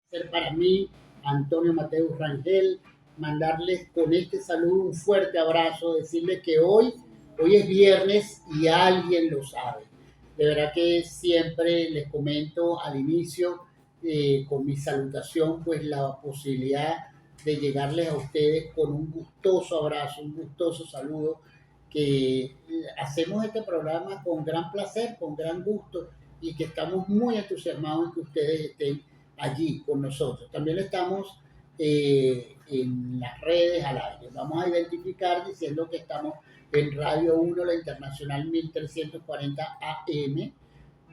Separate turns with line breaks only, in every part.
Ser para mí, Antonio Mateus Rangel, mandarles con este saludo un fuerte abrazo, decirles que hoy es viernes y alguien lo sabe. De verdad que siempre les comento al inicio, con mi salutación, pues la posibilidad de llegarles a ustedes con un gustoso abrazo, un gustoso saludo, que hacemos este programa con gran placer, con gran gusto y que estamos muy entusiasmados en que ustedes estén allí con nosotros. También estamos en las redes al aire. Vamos a identificar diciendo que estamos en Radio 1, la Internacional 1340 AM,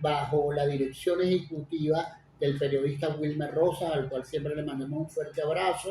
bajo la dirección ejecutiva del periodista Wilmer Rosas, al cual siempre le mandamos un fuerte abrazo,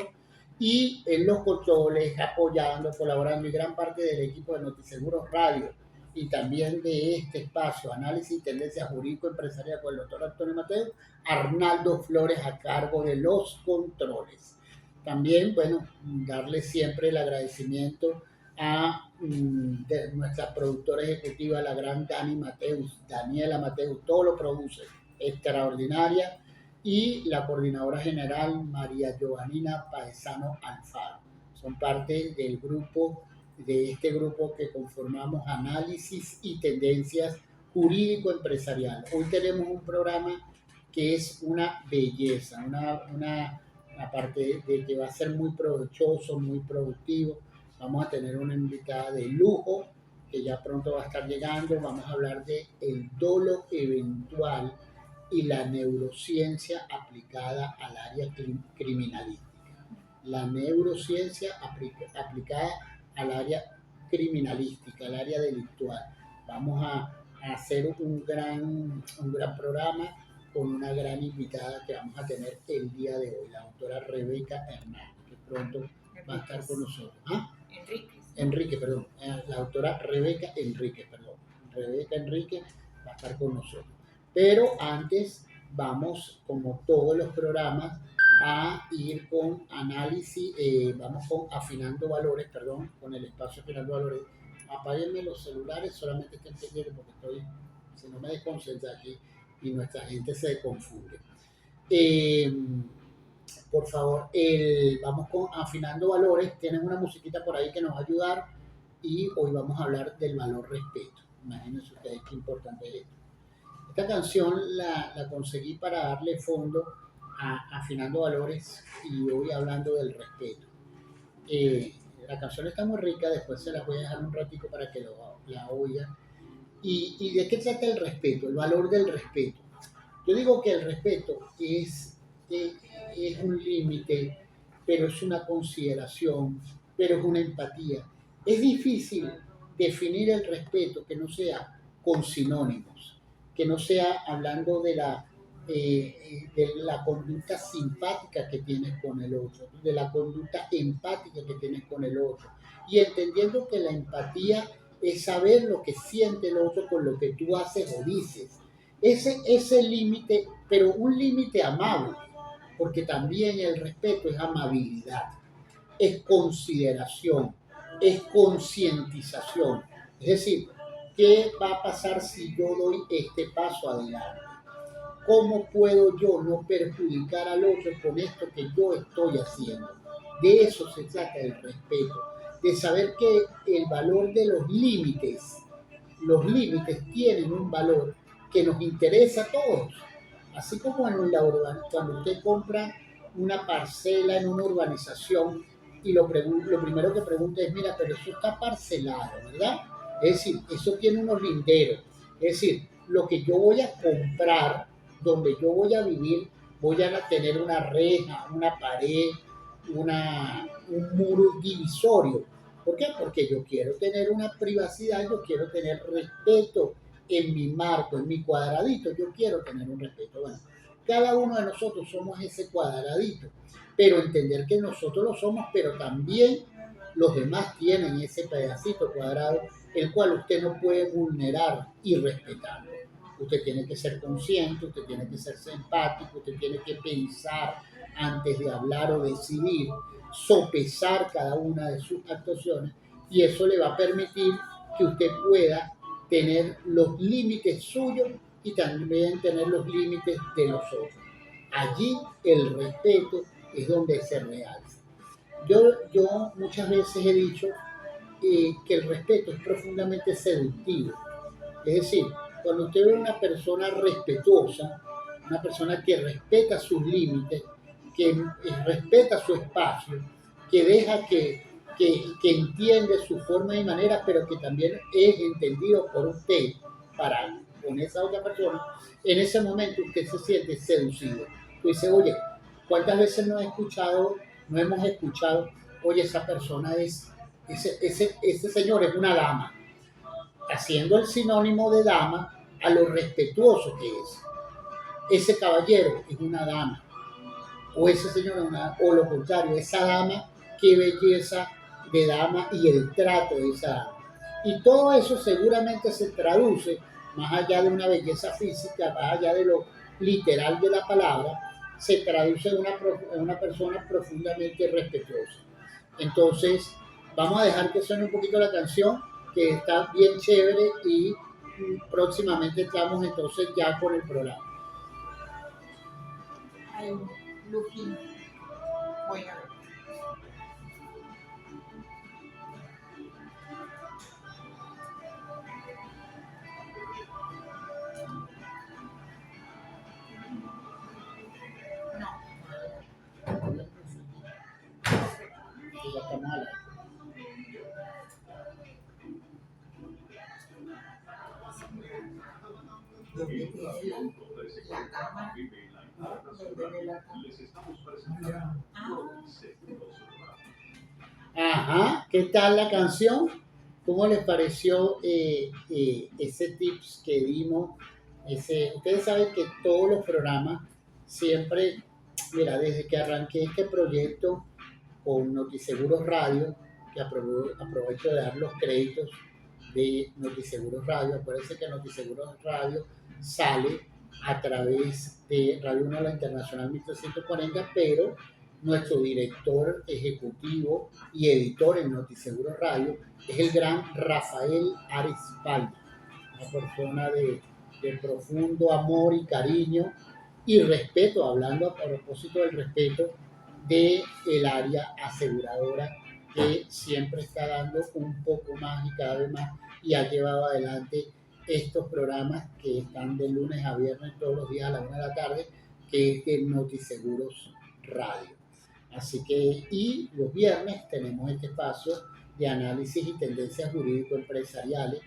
y en los controles, apoyando, colaborando, y gran parte del equipo de Notiseguros Radio, y también de este espacio, Análisis y Tendencias Jurídico-Empresarial, con el doctor Antonio Mateo, Arnaldo Flores a cargo de los controles. También, bueno, darle siempre el agradecimiento a de nuestra productora ejecutiva, la gran Daniela Mateus, todo lo produce, extraordinaria, y la coordinadora general, María Giovanina Paesano Alfaro. Son parte del grupo, de este grupo que conformamos Análisis y Tendencias Jurídico-Empresarial. Hoy tenemos un programa que es una belleza, aparte de que va a ser muy provechoso, muy productivo. Vamos a tener una invitada de lujo que ya pronto va a estar llegando. Vamos a hablar de el dolo eventual y la neurociencia aplicada al área criminalística. La neurociencia aplicada al área criminalística, al área delictual. Vamos a hacer un gran programa con una gran invitada que vamos a tener el día de hoy, la doctora Rebeca Hernández, que pronto va a estar con nosotros. ¿Ah? Enrique, perdón. La doctora Rebeca Enrique, perdón. Rebeca Enrique va a estar con nosotros. Pero antes vamos, como todos los programas, a ir con análisis, vamos con afinando valores, perdón, con el espacio afinando valores. Apáguenme los celulares, solamente estén pendientes porque si no me desconcentra aquí y nuestra gente se confunde. Eh, por favor, vamos con afinando valores. Tienen una musiquita por ahí que nos va a ayudar y hoy vamos a hablar del valor respeto. Imagínense ustedes qué importante es esto. Esta canción la conseguí para darle fondo a Afinando Valores y hoy hablando del respeto. La canción está muy rica, después se la voy a dejar un ratico para que la oigan. ¿Y de qué trata el respeto? El valor del respeto. Yo digo que el respeto es un límite, pero es una consideración, pero es una empatía. Es difícil definir el respeto que no sea con sinónimos, que no sea hablando de la conducta simpática que tienes con el otro, de la conducta empática que tienes con el otro, y entendiendo que la empatía es saber lo que siente el otro con lo que tú haces o dices. Ese límite, pero un límite amable, porque también el respeto es amabilidad, es consideración, es concientización. Es decir, ¿qué va a pasar si yo doy este paso adelante? ¿Cómo puedo yo no perjudicar al otro con esto que yo estoy haciendo? De eso se trata el respeto, de saber que el valor de los límites tienen un valor que nos interesa a todos. Así como cuando usted compra una parcela en una urbanización y lo primero que pregunta es, mira, pero eso está parcelado, ¿verdad? Es decir, eso tiene unos linderos. Es decir, lo que yo voy a comprar, donde yo voy a vivir, voy a tener una reja, una pared, un muro divisorio. ¿Por qué? Porque yo quiero tener una privacidad, yo quiero tener respeto en mi marco, en mi cuadradito, yo quiero tener un respeto. Bueno, cada uno de nosotros somos ese cuadradito, pero entender que nosotros lo somos, pero también los demás tienen ese pedacito cuadrado, el cual usted no puede vulnerar y respetarlo. Usted tiene que ser consciente, usted tiene que ser empático, usted tiene que pensar antes de hablar o decidir, sopesar cada una de sus actuaciones, y eso le va a permitir que usted pueda tener los límites suyos y también tener los límites de los otros. allí el respeto es donde se realza. Yo muchas veces he dicho que el respeto es profundamente seductivo. Es decir, cuando usted ve a una persona respetuosa, una persona que respeta sus límites, que respeta su espacio, que deja que entiende su forma y manera, pero que también es entendido por usted para con esa otra persona, en ese momento usted se siente seducido. Tú dices, oye, ¿cuántas veces no hemos escuchado, oye, esa persona ese señor es una dama, haciendo el sinónimo de dama a lo respetuoso que es? Ese caballero es una dama, o ese señor es o lo contrario, esa dama, qué belleza de dama y el trato de esa dama. Y todo eso seguramente se traduce, más allá de una belleza física, más allá de lo literal de la palabra, se traduce en una persona profundamente respetuosa. Entonces, vamos a dejar que suene un poquito la canción, que está bien chévere, y próximamente estamos entonces ya con el programa.
I'm looking. Voy a ver.
Ya estamos al aire.
¿Dónde tiene la cámara? ¿Dónde ve la cámara?
Ajá, ¿qué tal la canción? ¿Cómo les pareció ese tips que dimos? Ustedes saben que todos los programas siempre, mira, desde que arranqué este proyecto con Notiseguros Radio, que aprovecho de dar los créditos de Notiseguros Radio. Acuérdense que Notiseguros Radio sale a través de Radio Una Internacional 1340, pero nuestro director ejecutivo y editor en Notiseguros Radio es el gran Rafael Ares Palma, una persona de profundo amor y cariño y respeto, hablando a propósito del respeto del área aseguradora, que siempre está dando un poco más y cada vez más, y ha llevado adelante estos programas que están de lunes a viernes todos los días a la 1 de la tarde, que es de Notiseguros Radio. Así que, y los viernes tenemos este espacio de análisis y tendencias jurídico-empresariales,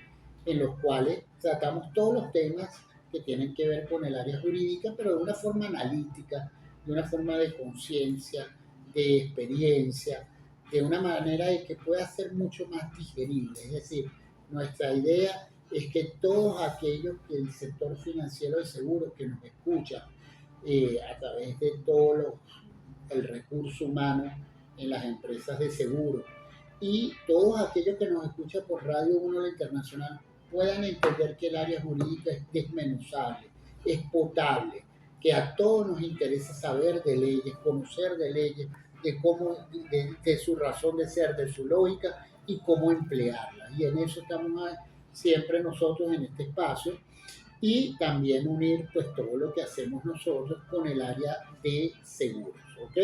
en los cuales tratamos todos los temas que tienen que ver con el área jurídica, pero de una forma analítica, de una forma de conciencia, de experiencia, de una manera de que pueda ser mucho más digerible. Es decir, nuestra idea es que todos aquellos que el sector financiero de seguros que nos escuchan a través de el recurso humano en las empresas de seguro y todos aquellos que nos escuchan por Radio 1 La Internacional puedan entender que el área jurídica es desmenuzable, es potable, que a todos nos interesa saber de leyes, conocer de leyes, de su razón de ser, de su lógica y cómo emplearla. Y en eso estamos siempre nosotros en este espacio, y también unir pues todo lo que hacemos nosotros con el área de seguros, ¿ok?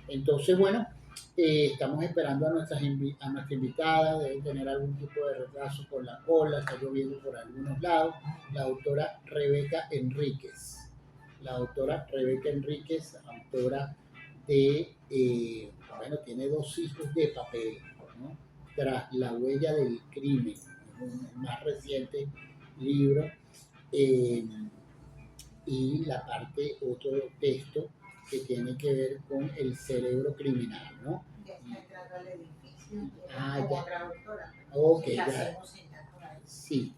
Entonces, bueno, estamos esperando a nuestra invitada, deben tener algún tipo de retraso con la cola, está lloviendo por algunos lados, la doctora Rebeca Enríquez. La doctora Rebeca Enríquez, autora de, bueno, tiene 2 hijos de papel, ¿no? Tras la huella del crimen, el más reciente libro, y la parte, otro texto que tiene que ver con el cerebro criminal, ¿no?
Ya está entrando al edificio,
Ah,
como
ya.
traductora.
Ok,
La
ya.
hacemos sentar por ahí.
Sí,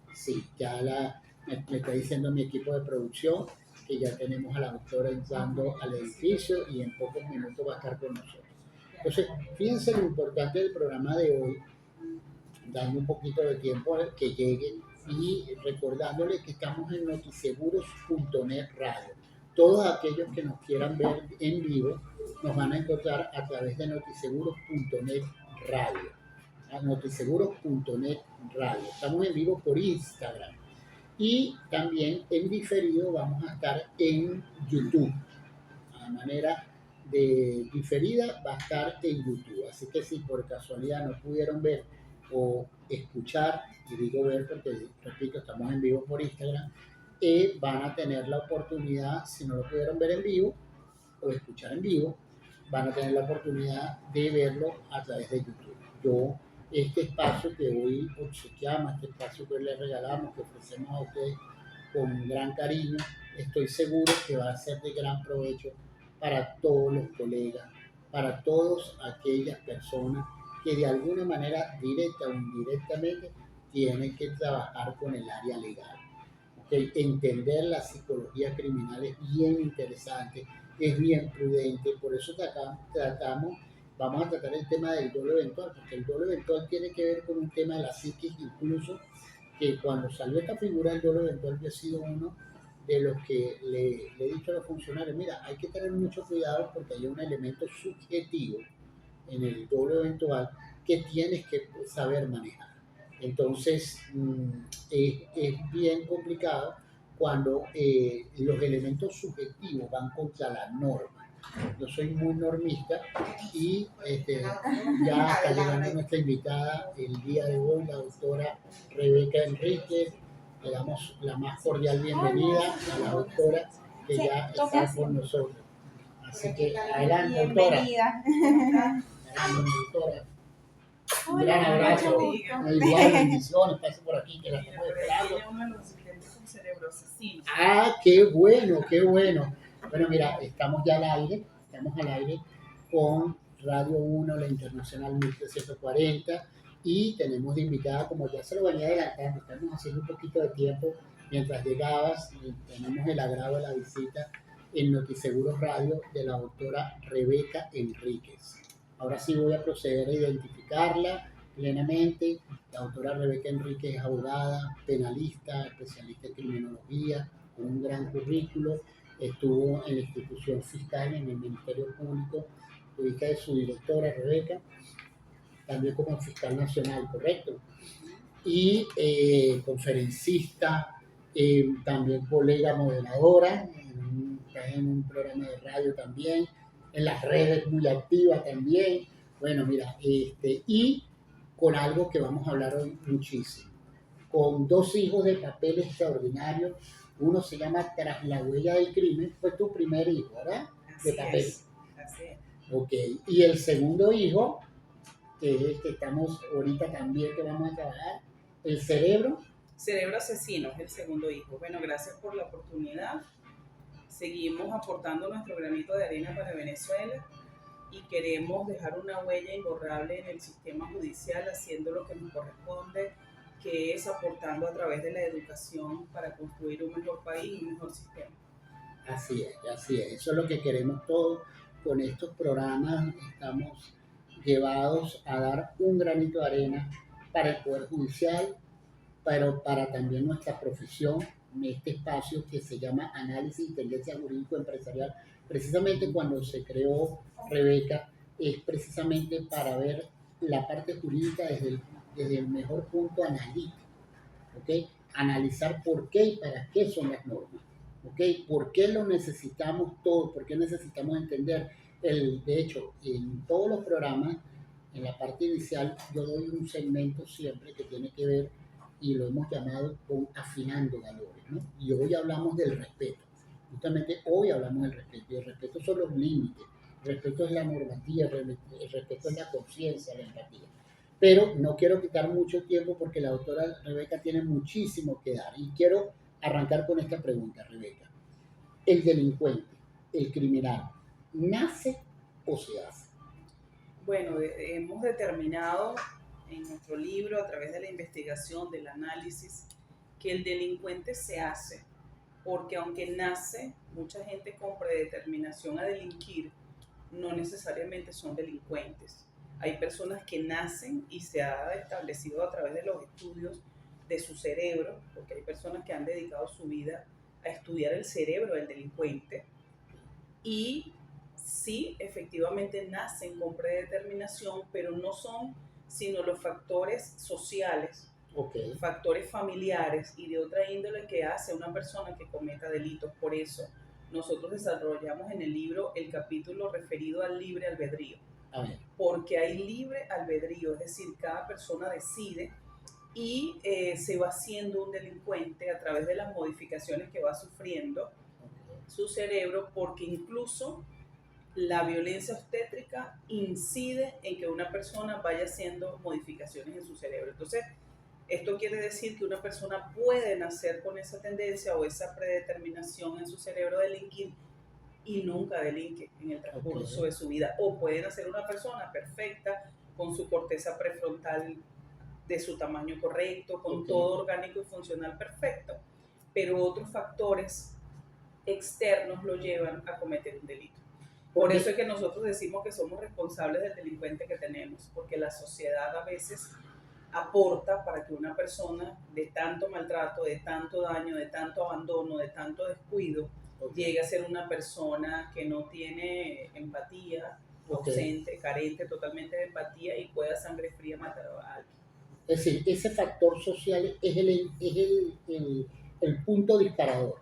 ya me está diciendo mi equipo de producción que ya tenemos a la doctora entrando al edificio y en pocos minutos va a estar con nosotros. Entonces, fíjense lo importante del programa de hoy, dando un poquito de tiempo a que llegue y recordándole que estamos en notiseguros.net radio. Todos aquellos que nos quieran ver en vivo nos van a encontrar a través de notiseguros.net radio. A notiseguros.net radio. Estamos en vivo por Instagram y también en diferido vamos a estar en YouTube. manera de diferida va a estar en YouTube. Así que si por casualidad no pudieron ver o escuchar, y digo ver porque, repito, estamos en vivo por Instagram, van a tener la oportunidad, si no lo pudieron ver en vivo o escuchar en vivo, van a tener la oportunidad de verlo a través de YouTube. Yo, este espacio que hoy obsequiamos, este espacio que les regalamos, que ofrecemos a ustedes con gran cariño, estoy seguro que va a ser de gran provecho para todos los colegas, para todas aquellas personas que de alguna manera, directa o indirectamente, tienen que trabajar con el área legal. ¿Okay? Entender la psicología criminal es bien interesante, es bien prudente, por eso vamos a tratar el tema del dolo eventual, porque el dolo eventual tiene que ver con un tema de la psiquis, incluso que cuando salió esta figura del dolo eventual, yo he sido uno de los que le he dicho a los funcionarios, mira, hay que tener mucho cuidado porque hay un elemento subjetivo en el dolo eventual que tienes que saber manejar. Entonces, es bien complicado cuando los elementos subjetivos van contra la norma. Yo soy muy normista y ya está llegando nuestra invitada el día de hoy, la doctora Rebeca Enríquez. Le damos la más cordial bienvenida a la doctora que ya está con nosotros. Así que adelante, doctora. Bienvenida. Adelante, doctora. Un gran abrazo. Igual, bendiciones. Pase por aquí, que la estamos esperando.
Uno de los asistentes con cerebro asesino.
Ah, qué bueno, qué bueno. Bueno, mira, estamos ya estamos al aire con Radio 1, la Internacional 1340, y tenemos de invitada, como ya se lo venía adelantando, estamos haciendo un poquito de tiempo mientras llegabas, y tenemos el agrado de la visita en Notiseguros Radio de la doctora Rebeca Enríquez. Ahora sí voy a proceder a identificarla plenamente. La doctora Rebeca Enríquez es abogada, penalista, especialista en criminología, con un gran currículo. Estuvo en la institución fiscal, en el Ministerio Público, ubicada de su directora Rebeca, también como fiscal nacional, ¿correcto? Y conferencista, también colega moderadora, en un programa de radio también, en las redes muy activa también. Bueno, mira, y con algo que vamos a hablar hoy muchísimo, con dos hijos de papel extraordinario. Uno se llama Tras la huella del crimen, fue tu primer hijo, ¿verdad? De papel.
Así es.
Ok, y el segundo hijo, que es el que estamos ahorita también, que vamos a trabajar, el cerebro.
Cerebro asesino es el segundo hijo. Bueno, gracias por la oportunidad. Seguimos aportando nuestro granito de arena para Venezuela y queremos dejar una huella imborrable en el sistema judicial, haciendo lo que nos corresponde, que es aportando a través de la educación para construir un mejor país y un mejor sistema.
Así es, así es. Eso es lo que queremos todos. Con estos programas estamos llevados a dar un granito de arena para el Poder Judicial, pero para también nuestra profesión, en este espacio que se llama Análisis y Tendencia Jurídico Empresarial. Precisamente cuando se creó Rebeca, es precisamente para ver la parte jurídica desde el mejor punto analítico, ¿ok? Analizar por qué y para qué son las normas, ¿ok? ¿Por qué lo necesitamos todo? ¿Por qué necesitamos entender? De hecho, en todos los programas, en la parte inicial, yo doy un segmento siempre que tiene que ver, y lo hemos llamado con afinando valores, ¿no? Y hoy hablamos del respeto. Justamente hoy hablamos del respeto. Y el respeto son los límites. El respeto es la normativa, el respeto es la conciencia, la empatía. Pero no quiero quitar mucho tiempo porque la doctora Rebeca tiene muchísimo que dar. Y quiero arrancar con esta pregunta, Rebeca. ¿El delincuente, el criminal, nace o se hace?
Bueno, hemos determinado en nuestro libro, a través de la investigación, del análisis, que el delincuente se hace, porque aunque nace, mucha gente con predeterminación a delinquir, no necesariamente son delincuentes. Hay personas que nacen y se ha establecido a través de los estudios de su cerebro, porque hay personas que han dedicado su vida a estudiar el cerebro del delincuente, y sí, efectivamente nacen con predeterminación, pero no son sino los factores sociales, factores familiares y de otra índole que hace a una persona que cometa delitos. Por eso, nosotros desarrollamos en el libro el capítulo referido al libre albedrío,
A ver,
porque hay libre albedrío, es decir, cada persona decide y se va haciendo un delincuente a través de las modificaciones que va sufriendo
ok,
su cerebro, porque incluso la violencia obstétrica incide en que una persona vaya haciendo modificaciones en su cerebro. Entonces, esto quiere decir que una persona puede nacer con esa tendencia o esa predeterminación en su cerebro de delinquir y nunca delinque en el transcurso
ok,
de su vida. O puede nacer una persona perfecta con su corteza prefrontal de su tamaño correcto, con
ok.
todo orgánico y funcional perfecto, pero otros factores externos lo llevan a cometer un delito. Por eso
Porque,
es que nosotros decimos que somos responsables del delincuente que tenemos, porque la sociedad a veces aporta para que una persona de tanto maltrato, de tanto daño, de tanto abandono, de tanto descuido,
ok,
llegue a ser una persona que no tiene empatía,
ok.
ausente, carente totalmente de empatía y pueda sangre fría matar a alguien.
Es decir, ese factor social el punto disparador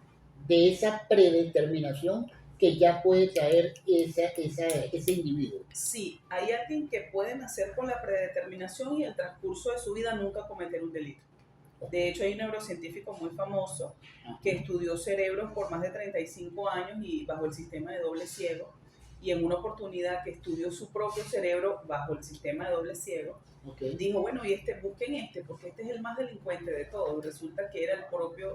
de esa predeterminación que ya puede traer ese individuo.
Sí, hay alguien que puede nacer con la predeterminación y el transcurso de su vida nunca cometer un delito. De hecho, hay un neurocientífico muy famoso que
Ajá,
estudió cerebros por más de 35 años y bajo el sistema de doble ciego, y en una oportunidad que estudió su propio cerebro bajo el sistema de doble ciego,
ok,
dijo, bueno, y busquen porque este es el más delincuente de todos. Resulta que era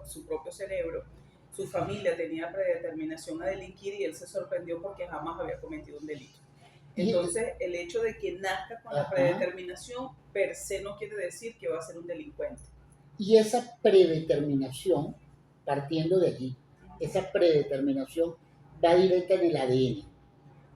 su propio cerebro, su familia tenía predeterminación a delinquir y él se sorprendió porque jamás había cometido un delito.
y,
Entonces, el hecho de que nazca con la
ajá,
predeterminación per se no quiere decir que va a ser un delincuente.
y esa predeterminación, partiendo de allí, esa predeterminación va directa en el ADN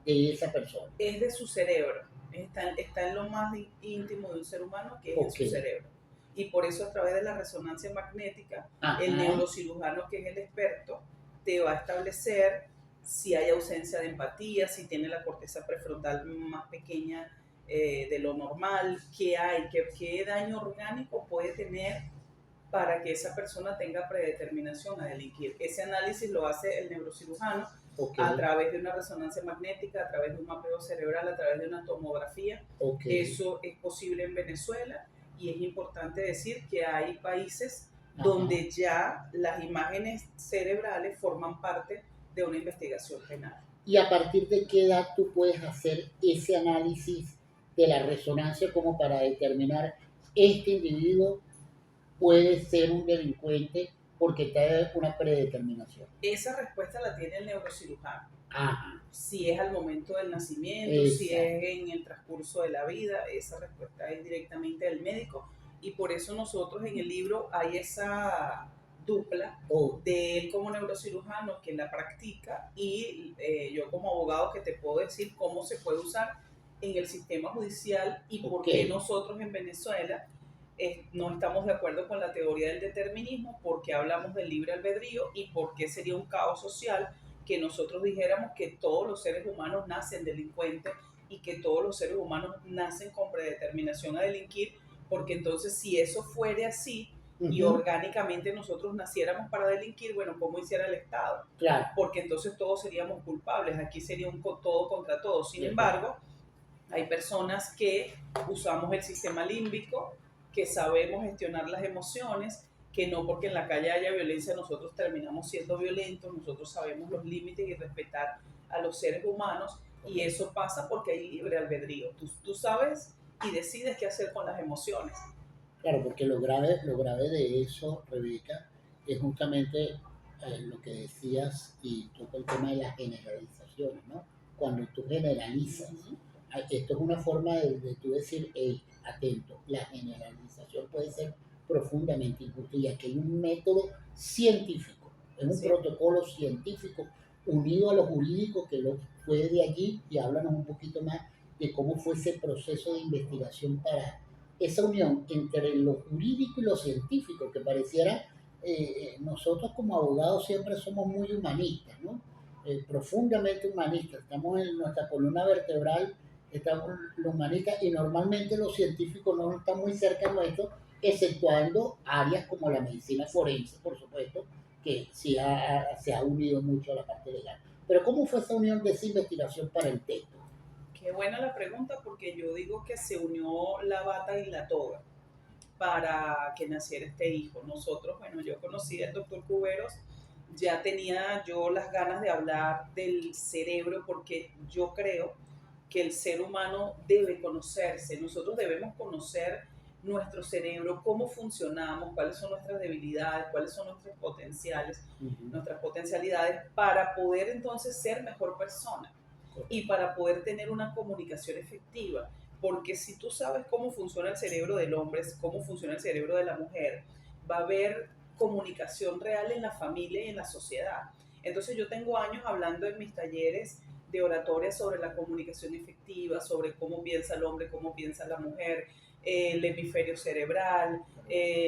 de esa persona.
Es de su cerebro, está en lo más íntimo de un ser humano, que es en
Ok,
su cerebro. Y por eso a través de la resonancia magnética, el
ajá,
neurocirujano, que es el experto, te va a establecer si hay ausencia de empatía, si tiene la corteza prefrontal más pequeña de lo normal, qué hay, qué daño orgánico puede tener para que esa persona tenga predeterminación a delinquir. Ese análisis lo hace el neurocirujano
ok,
a través de una resonancia magnética, a través de un mapeo cerebral, a través de una tomografía.
ok,
Eso es posible en Venezuela y es importante decir que hay países
ajá.
donde ya las imágenes cerebrales forman parte de una investigación penal.
¿Y a partir de qué edad tú puedes hacer ese análisis de la resonancia como para determinar este individuo puede ser un delincuente porque trae una predeterminación?
Esa respuesta la tiene el neurocirujano.
Ajá,
Si es al momento del nacimiento, si
exacto.
es en el transcurso de la vida, esa respuesta es directamente del médico y por eso nosotros en el libro hay esa dupla
Oh,
de él como neurocirujano que la practica y yo como abogado que te puedo decir cómo se puede usar en el sistema judicial y por
ok,
qué nosotros en Venezuela no estamos de acuerdo con la teoría del determinismo, porque hablamos del libre albedrío y por qué sería un caos social que nosotros dijéramos que todos los seres humanos nacen delincuentes y que todos los seres humanos nacen con predeterminación a delinquir, porque entonces si eso fuera así y
ujú,
orgánicamente nosotros naciéramos para delinquir, bueno, ¿cómo hiciera el Estado?
claro,
Porque entonces todos seríamos culpables, aquí sería un todo contra todos. Sin
de acuerdo.
embargo, hay personas que usamos el sistema límbico, que sabemos gestionar las emociones, que no porque en la calle haya violencia nosotros terminamos siendo violentos, nosotros sabemos los límites y respetar a los seres humanos y
Ok.
eso pasa porque hay libre albedrío. Tú sabes y decides qué hacer con las emociones.
Claro, porque lo grave de eso, Rebeca, es justamente lo que decías y toca el tema de las generalizaciones, ¿no? Cuando tú generalizas, esto es una forma de tú decir, hey, atento, la generalización puede ser profundamente injusta y aquí hay un método científico, es un
Sí.
protocolo científico unido a lo jurídico que lo fue de allí y háblanos un poquito más de cómo fue ese proceso de investigación para esa unión entre lo jurídico y lo científico, que pareciera, nosotros como abogados siempre somos muy humanistas, ¿no? Profundamente humanistas, estamos en nuestra columna vertebral, estamos los humanistas y normalmente los científicos no están muy cerca de nuestro, exceptuando áreas como la medicina forense, por supuesto, que sí se ha unido mucho a la parte legal. Pero ¿cómo fue esa unión de esa investigación para el texto?
Qué buena la pregunta porque yo digo que se unió la bata y la toga para que naciera este hijo. Nosotros, bueno, yo conocí al doctor Cuberos, ya tenía yo las ganas de hablar del cerebro porque yo creo que el ser humano debe conocerse, nosotros debemos conocer nuestro cerebro, cómo funcionamos, cuáles son nuestras debilidades, cuáles son nuestros potenciales, nuestras potencialidades, para poder entonces ser mejor persona y para poder tener una comunicación efectiva. Porque si tú sabes cómo funciona el cerebro del hombre, cómo funciona el cerebro de la mujer, va a haber comunicación real en la familia y en la sociedad. Entonces yo tengo años hablando en mis talleres de oratoria sobre la comunicación efectiva, sobre cómo piensa el hombre, cómo piensa la mujer, el hemisferio cerebral,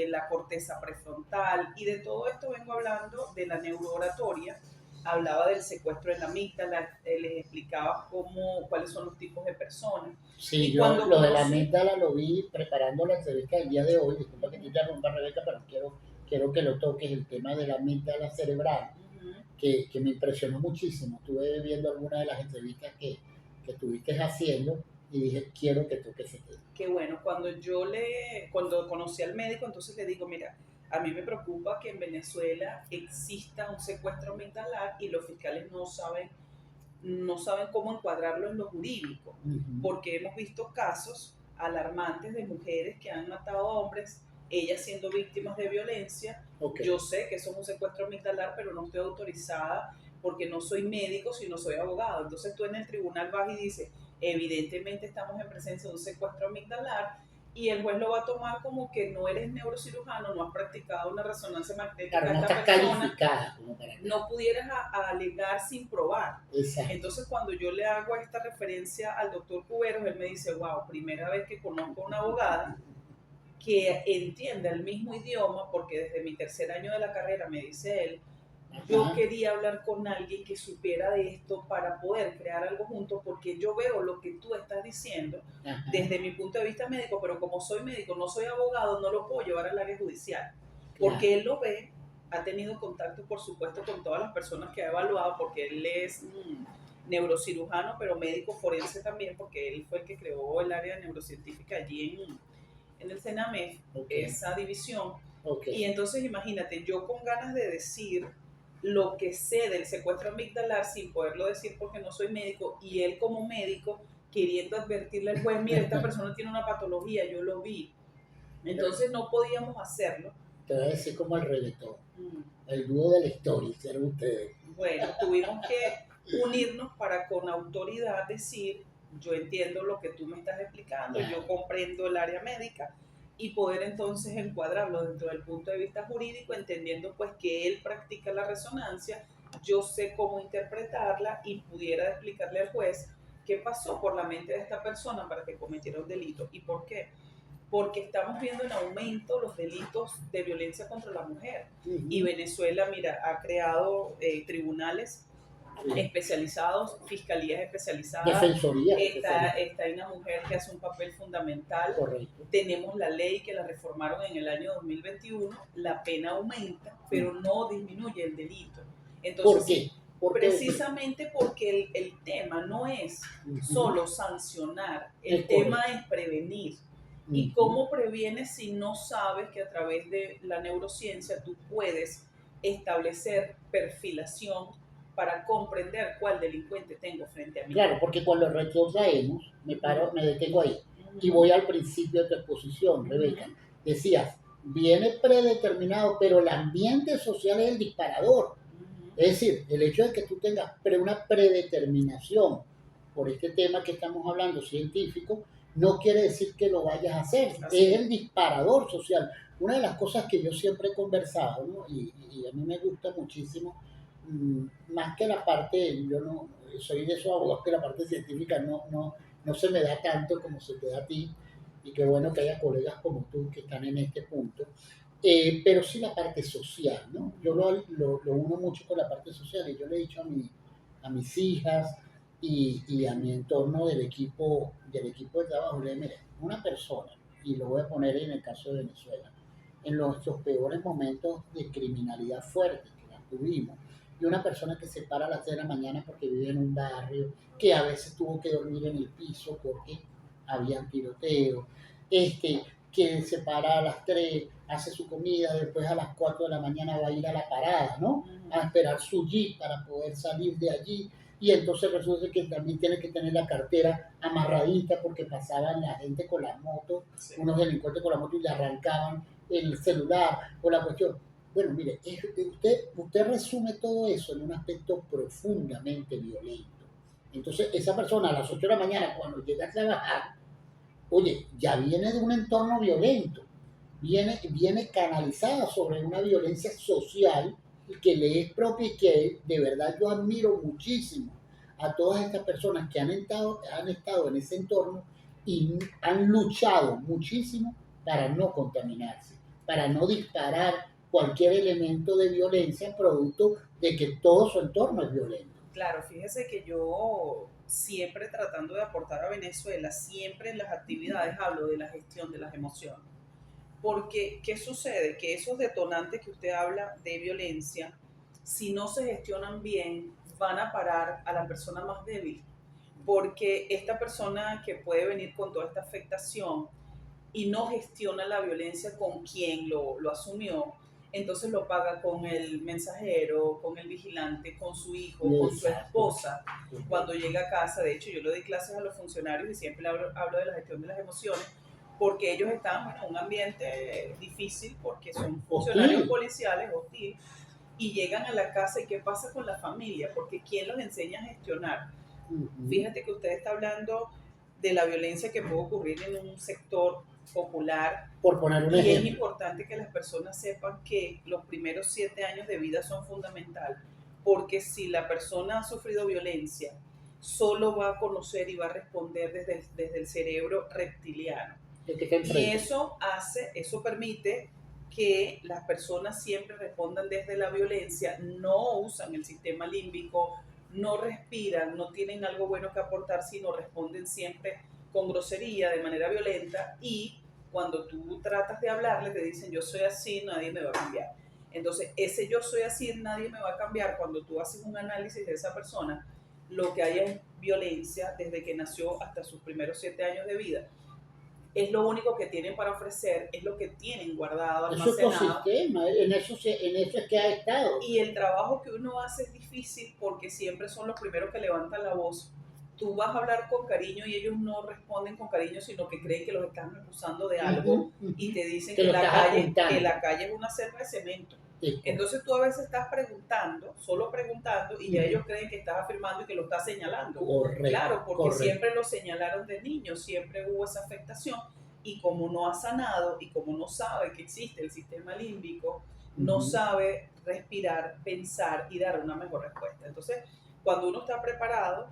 la corteza prefrontal, y de todo esto vengo hablando de la neurooratoria. Hablaba del secuestro en la amígdala, les explicaba cuáles son los tipos de personas.
Sí,
Y
yo
cuando
lo de la
conocí,
amígdala lo vi preparando la entrevista del día de hoy. Disculpa que te interrumpa, Rebeca, pero quiero que lo toques, el tema de la amígdala cerebral, que me impresionó muchísimo. Estuve viendo algunas de las entrevistas que estuviste haciendo y dije, quiero que toques ese tema.
que bueno, cuando conocí al médico, entonces le digo, mira, a mí me preocupa que en Venezuela exista un secuestro amigdalar y los fiscales no saben cómo encuadrarlo en lo jurídico, porque hemos visto casos alarmantes de mujeres que han matado a hombres, ellas siendo víctimas de violencia.
Okay.
Yo sé que eso es un secuestro amigdalar, pero no estoy autorizada porque no soy médico, sino soy abogado. Entonces tú en el tribunal vas y dices, evidentemente estamos en presencia de un secuestro amigdalar, y el juez lo va a tomar como que no eres neurocirujano, no has practicado una resonancia magnética
Claro,
a
no
esta
estás
persona,
calificada como para que...
no pudieras alegar sin probar.
Exacto.
Entonces, cuando yo le hago esta referencia al doctor Cuberos, él me dice, wow, primera vez que conozco a una abogada que entiende el mismo idioma, porque desde mi tercer año de la carrera, me dice él, yo quería hablar con alguien que supiera de esto para poder crear algo juntos, porque yo veo lo que tú estás diciendo desde mi punto de vista médico, pero como soy médico, no soy abogado, no lo puedo llevar al área judicial, porque él lo ve, ha tenido contacto, por supuesto, con todas las personas que ha evaluado, porque él es neurocirujano, pero médico forense también, porque él fue el que creó el área neurocientífica allí en el CENAMEF, esa división. Y entonces imagínate, yo con ganas de decir lo que sé del secuestro amigdalar sin poderlo decir porque no soy médico, y él como médico queriendo advertirle al juez, mira, esta persona tiene una patología, yo lo vi. Entonces no podíamos hacerlo.
Te voy a decir como el reggaetón, el dúo de la historia, hicieron ustedes.
Bueno, tuvimos que unirnos para con autoridad decir, yo entiendo lo que tú me estás explicando, yo comprendo el área médica, y poder entonces encuadrarlo dentro del punto de vista jurídico, entendiendo pues que él practica la resonancia, yo sé cómo interpretarla y pudiera explicarle al juez qué pasó por la mente de esta persona para que cometiera un delito. ¿Y por qué? Porque estamos viendo en aumento los delitos de violencia contra la mujer. Y Venezuela, mira, ha creado tribunales especializados, fiscalías especializadas.
Defensoría.
Está una mujer que hace un papel fundamental.
Correcto.
Tenemos la ley que la reformaron en el año 2021, la pena aumenta, pero no disminuye el delito. Entonces,
¿Por qué?
Precisamente porque el tema no es solo sancionar, el tema es prevenir. ¿Y cómo previenes si no sabes que a través de la neurociencia tú puedes establecer perfilación para comprender cuál delincuente tengo frente a mí?
Claro, porque cuando retrotraemos, me detengo ahí y voy al principio de tu exposición, Rebeca. Decías, viene predeterminado, pero el ambiente social es el disparador. Es decir, el hecho de que tú tengas una predeterminación por este tema que estamos hablando científico, no quiere decir que lo vayas a hacer. Es el disparador social. Una de las cosas que yo siempre he conversado, ¿no? y a mí me gusta muchísimo, más que la parte, yo no soy de esos abogados que la parte científica no se me da tanto como se te da a ti, y qué bueno que haya colegas como tú que están en este punto, pero sí la parte social, ¿no? Yo lo uno mucho con la parte social, y yo le he dicho a mis hijas y a mi entorno del equipo de trabajo, le digo, mire, una persona, y lo voy a poner en el caso de Venezuela, en nuestros peores momentos de criminalidad fuerte, tuvimos. Y una persona que se para a las 6 de la mañana porque vive en un barrio, que a veces tuvo que dormir en el piso porque había tiroteo, que se para a las 3, hace su comida, después a las 4 de la mañana va a ir a la parada, ¿no? A esperar su jeep para poder salir de allí. Y entonces resulta que también tiene que tener la cartera amarradita porque pasaban la gente con las motos,
Sí.
unos delincuentes con la moto y le arrancaban el celular o la cuestión. Bueno, mire, usted resume todo eso en un aspecto profundamente violento. Entonces, esa persona a las 8 de la mañana, cuando llega a trabajar, oye, ya viene de un entorno violento, viene canalizada sobre una violencia social que le es propia y que de verdad yo admiro muchísimo a todas estas personas que han estado en ese entorno y han luchado muchísimo para no contaminarse, para no disparar cualquier elemento de violencia producto de que todo su entorno es violento.
Claro, fíjese que yo siempre tratando de aportar a Venezuela, siempre en las actividades hablo de la gestión de las emociones. Porque, ¿qué sucede? Que esos detonantes que usted habla de violencia, si no se gestionan bien, van a parar a la persona más débil. Porque esta persona que puede venir con toda esta afectación y no gestiona la violencia con quien lo asumió, entonces lo paga con el mensajero, con el vigilante, con su hijo, con su esposa. Cuando llega a casa, de hecho yo le doy clases a los funcionarios y siempre hablo de la gestión de las emociones, porque ellos están en un ambiente difícil, porque son funcionarios policiales, hostil, y llegan a la casa y ¿qué pasa con la familia? Porque ¿quién los enseña a gestionar? Fíjate que usted está hablando de la violencia que puede ocurrir en un sector popular.
Por poner un
y
ejemplo.
Es importante que las personas sepan que los primeros 7 años de vida son fundamentales, porque si la persona ha sufrido violencia, solo va a conocer y va a responder desde el cerebro reptiliano. Y eso permite que las personas siempre respondan desde la violencia, no usan el sistema límbico, no respiran, no tienen algo bueno que aportar, sino responden siempre con grosería, de manera violenta, y cuando tú tratas de hablarle te dicen yo soy así, nadie me va a cambiar. Entonces ese yo soy así, nadie me va a cambiar, cuando tú haces un análisis de esa persona, lo que hay es violencia desde que nació hasta sus primeros 7 años de vida. Es lo único que tienen para ofrecer, es lo que tienen guardado, almacenado.
Es ecosistema, en eso es que ha estado.
Y el trabajo que uno hace es difícil porque siempre son los primeros que levantan la voz. Tú vas a hablar con cariño y ellos no responden con cariño, sino que creen que los están acusando de algo y te dicen que la calle es una selva de cemento. Entonces tú a veces estás preguntando, solo preguntando, y ya ellos creen que estás afirmando y que lo estás señalando. Claro, porque siempre lo señalaron de niño, siempre hubo esa afectación, y como no ha sanado y como no sabe que existe el sistema límbico, no sabe respirar, pensar y dar una mejor respuesta. Entonces, cuando uno está preparado,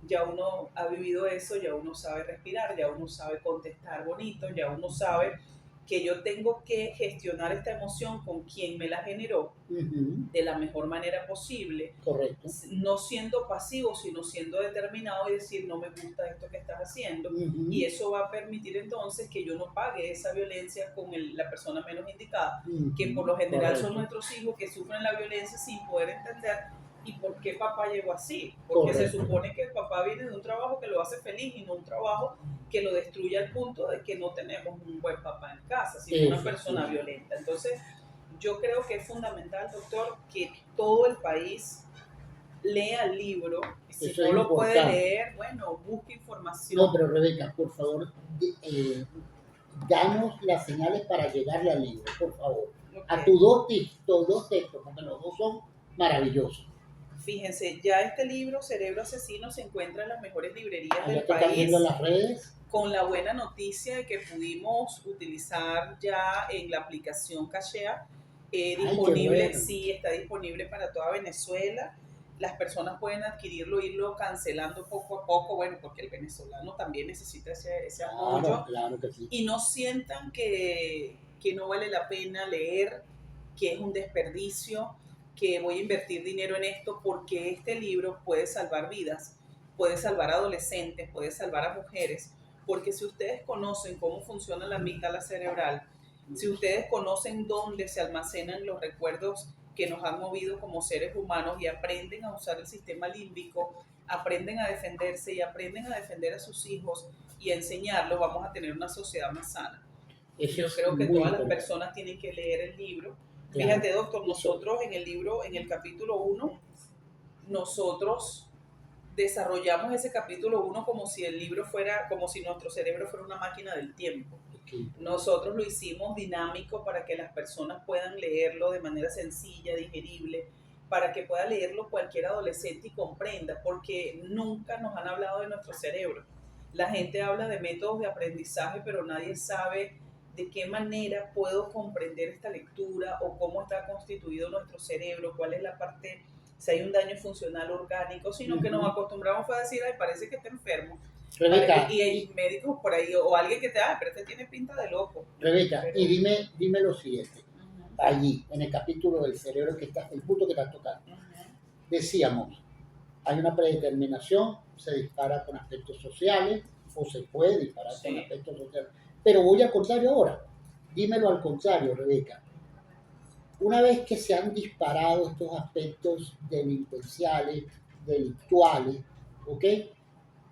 ya uno ha vivido eso, ya uno sabe respirar, ya uno sabe contestar bonito, ya uno sabe que yo tengo que gestionar esta emoción con quien me la generó de la mejor manera posible.
Correcto.
No siendo pasivo, sino siendo determinado y decir, no me gusta esto que estás haciendo. Y eso va a permitir entonces que yo no pague esa violencia con la persona menos indicada, que por lo general son nuestros hijos que sufren la violencia sin poder entender y por qué papá llegó así. Porque se supone que el papá viene de un trabajo que lo hace feliz y no un trabajo que lo destruye al punto de que no tenemos un buen papá en casa, sino una persona violenta. Entonces, yo creo que es fundamental, doctor, que todo el país lea el libro. Si no lo puede leer, bueno, busque información.
No, pero Rebeca, por favor, danos las señales para llegarle al libro, por favor. A tus dos textos, porque los dos son maravillosos.
Fíjense, ya este libro, Cerebro Asesino, se encuentra en las mejores librerías del país.
¿Están viendo las redes?
Con la buena noticia de que pudimos utilizar ya en la aplicación Cachea, disponible, bueno. Sí, está disponible para toda Venezuela. Las personas pueden adquirirlo, irlo cancelando poco a poco, bueno, porque el venezolano también necesita ese apoyo.
Claro que sí.
Y no sientan que no vale la pena leer, que es un desperdicio, que voy a invertir dinero en esto, porque este libro puede salvar vidas, puede salvar adolescentes, puede salvar a mujeres, porque si ustedes conocen cómo funciona la amígdala cerebral, si ustedes conocen dónde se almacenan los recuerdos que nos han movido como seres humanos y aprenden a usar el sistema límbico, aprenden a defenderse y aprenden a defender a sus hijos y a enseñarlos, vamos a tener una sociedad más sana.
Eso
Yo
es
creo que
muy
todas las
importante.
personas tienen que leer el libro.
Claro.
Fíjate, doctor, nosotros en el libro, en el capítulo 1, nosotros desarrollamos ese capítulo 1 como si el libro fuera, como si nuestro cerebro fuera una máquina del tiempo.
Okay.
Nosotros lo hicimos dinámico para que las personas puedan leerlo de manera sencilla, digerible, para que pueda leerlo cualquier adolescente y comprenda, porque nunca nos han hablado de nuestro cerebro. La gente habla de métodos de aprendizaje, pero nadie sabe de qué manera puedo comprender esta lectura o cómo está constituido nuestro cerebro, cuál es la parte, si hay un daño funcional orgánico, sino que nos acostumbramos a decir, ay, parece que está enfermo.
Rebeca,
Y hay médicos por ahí, o alguien que te da, pero este tiene pinta de loco.
Rebeca,
Pero,
y dime lo siguiente. Allí, en el capítulo del cerebro que está, el punto que estás tocando, decíamos, hay una predeterminación, se dispara con aspectos sociales, o se puede disparar con aspectos sociales. Pero voy al contrario ahora. Dímelo al contrario, Rebeca. Una vez que se han disparado estos aspectos delincuenciales, delictuales, ¿ok?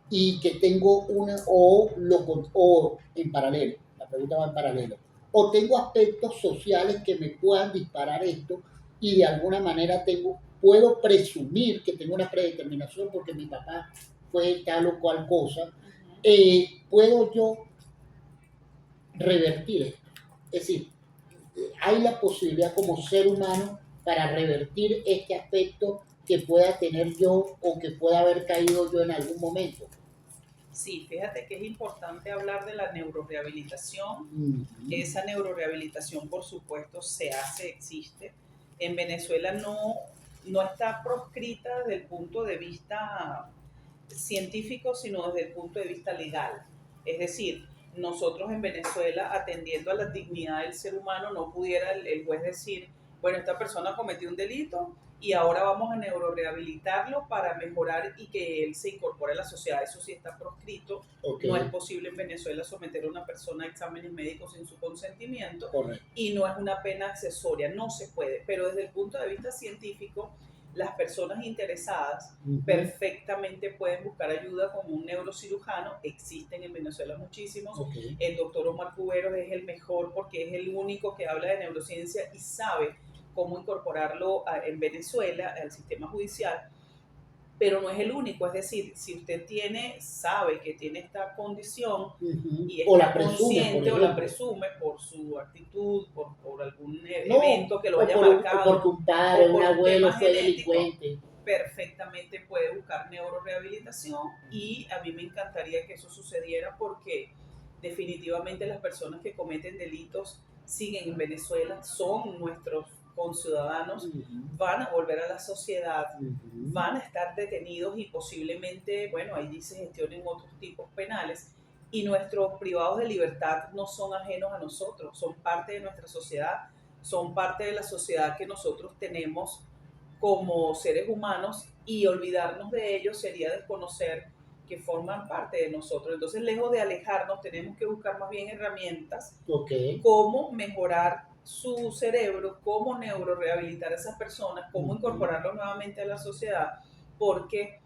Y que tengo una, o en paralelo, la pregunta va en paralelo, o tengo aspectos sociales que me puedan disparar esto y de alguna manera puedo presumir que tengo una predeterminación porque mi papá fue tal o cual cosa, puedo yo revertir esto. Es decir, hay la posibilidad como ser humano para revertir este aspecto que pueda tener yo o que pueda haber caído yo en algún momento.
Sí, fíjate que es importante hablar de la neurorehabilitación. Esa neurorehabilitación, por supuesto, se hace, existe. En Venezuela no está proscrita desde el punto de vista científico, sino desde el punto de vista legal. Es decir, nosotros en Venezuela, atendiendo a la dignidad del ser humano, no pudiera el juez decir, bueno, esta persona cometió un delito y ahora vamos a neurorehabilitarlo para mejorar y que él se incorpore a la sociedad. Eso sí está proscrito.
Okay.
No es posible en Venezuela someter a una persona a exámenes médicos sin su consentimiento.
Correcto.
Y no es una pena accesoria, no se puede. Pero desde el punto de vista científico, las personas interesadas perfectamente pueden buscar ayuda con un neurocirujano. Existen en Venezuela muchísimos.
Okay.
El doctor Omar Cuberos es el mejor porque es el único que habla de neurociencia y sabe cómo incorporarlo en Venezuela al sistema judicial, pero no es el único. Es decir, si usted sabe que tiene esta condición y está
o la presume,
consciente o la presume por su actitud, por algún evento que lo haya marcado,
o porque un padre, un abuelo fue delincuente,
perfectamente puede buscar neurorehabilitación. Y a mí me encantaría que eso sucediera porque definitivamente las personas que cometen delitos siguen en Venezuela, son nuestros conciudadanos, van a volver a la sociedad, van a estar detenidos y posiblemente, bueno, ahí dice gestionen otros tipos penales, y nuestros privados de libertad no son ajenos a nosotros, son parte de nuestra sociedad, son parte de la sociedad que nosotros tenemos como seres humanos, y olvidarnos de ellos sería desconocer que forman parte de nosotros. Entonces, lejos de alejarnos, tenemos que buscar más bien herramientas, cómo mejorar su cerebro, cómo neurorehabilitar a esas personas, cómo incorporarlos nuevamente a la sociedad, porque